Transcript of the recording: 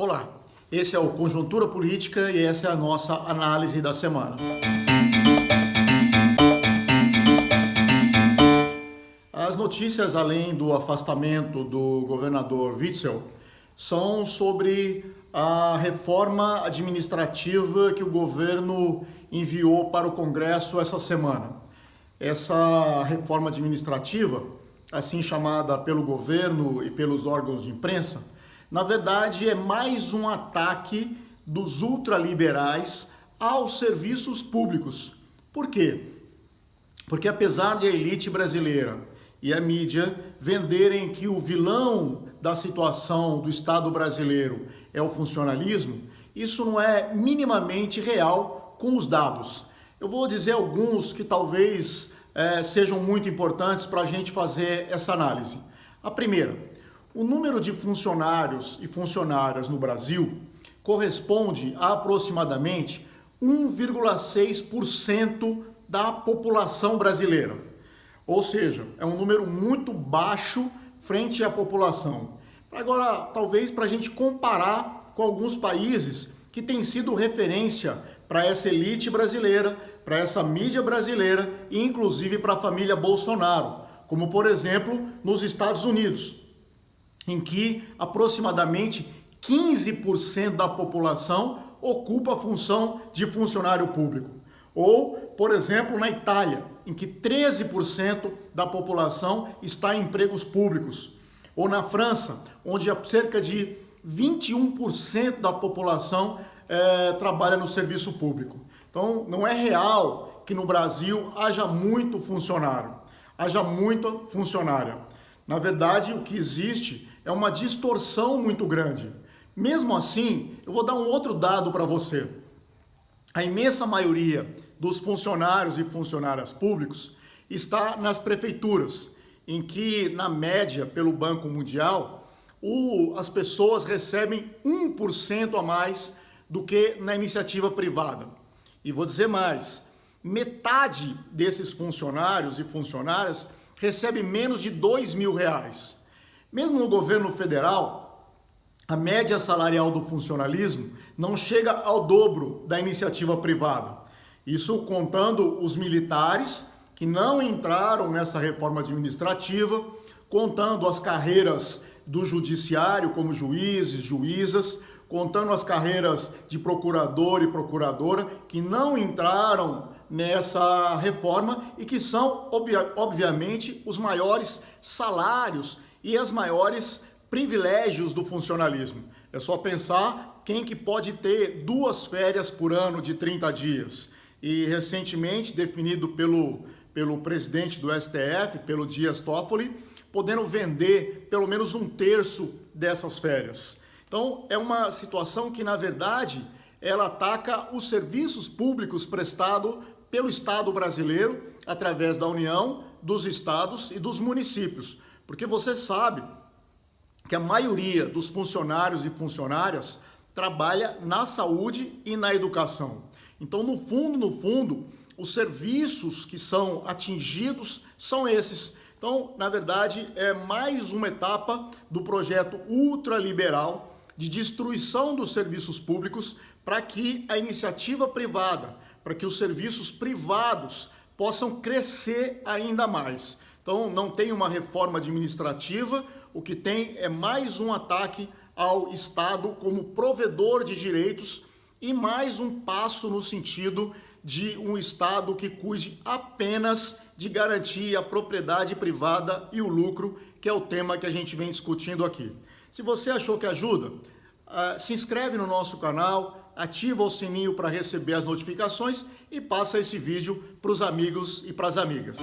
Olá, esse é o Conjuntura Política e essa é a nossa análise da semana. As notícias, além do afastamento do governador Witzel, são sobre a reforma administrativa que o governo enviou para o Congresso essa semana. Essa reforma administrativa, assim chamada pelo governo e pelos órgãos de imprensa, na verdade é mais um ataque dos ultraliberais aos serviços públicos. Por quê? Porque apesar de a elite brasileira e a mídia venderem que o vilão da situação do Estado brasileiro é o funcionalismo, isso não é minimamente real com os dados. Eu vou dizer alguns que talvez sejam muito importantes para a gente fazer essa análise. A primeira, o número de funcionários e funcionárias no Brasil corresponde a aproximadamente 1,6% da população brasileira. Ou seja, é um número muito baixo frente à população. Agora, talvez para a gente comparar com alguns países que têm sido referência para essa elite brasileira, para essa mídia brasileira e inclusive para a família Bolsonaro, como por exemplo nos Estados Unidos, em que aproximadamente 15% da população ocupa a função de funcionário público. Ou, por exemplo, na Itália, em que 13% da população está em empregos públicos. Ou na França, onde cerca de 21% da população trabalha no serviço público. Então, não é real que no Brasil haja muito funcionário, haja muita funcionária. Na verdade, o que existe é uma distorção muito grande. Mesmo assim, eu vou dar um outro dado para você. A imensa maioria dos funcionários e funcionárias públicos está nas prefeituras, em que, na média, pelo Banco Mundial, as pessoas recebem 1% a mais do que na iniciativa privada. E vou dizer mais, metade desses funcionários e funcionárias recebe menos de R$2.000. Mesmo no governo federal, a média salarial do funcionalismo não chega ao dobro da iniciativa privada. Isso contando os militares que não entraram nessa reforma administrativa, contando as carreiras do judiciário como juízes, juízas, contando as carreiras de procurador e procuradora que não entraram nessa reforma e que são, obviamente, os maiores salários e os maiores privilégios do funcionalismo. É só pensar quem que pode ter 2 férias por ano de 30 dias. E recentemente definido pelo presidente do STF, pelo Dias Toffoli, podendo vender pelo menos 1/3 dessas férias. Então, é uma situação que, na verdade, ela ataca os serviços públicos prestados pelo Estado brasileiro, através da União, dos estados e dos municípios. Porque você sabe que a maioria dos funcionários e funcionárias trabalha na saúde e na educação. Então, no fundo, os serviços que são atingidos são esses. Então, na verdade, é mais uma etapa do projeto ultraliberal de destruição dos serviços públicos para que a iniciativa privada, para que os serviços privados possam crescer ainda mais. Então, não tem uma reforma administrativa, o que tem é mais um ataque ao Estado como provedor de direitos e mais um passo no sentido de um Estado que cuide apenas de garantir a propriedade privada e o lucro, que é o tema que a gente vem discutindo aqui. Se você achou que ajuda, se inscreve no nosso canal, ativa o sininho para receber as notificações e passa esse vídeo para os amigos e para as amigas.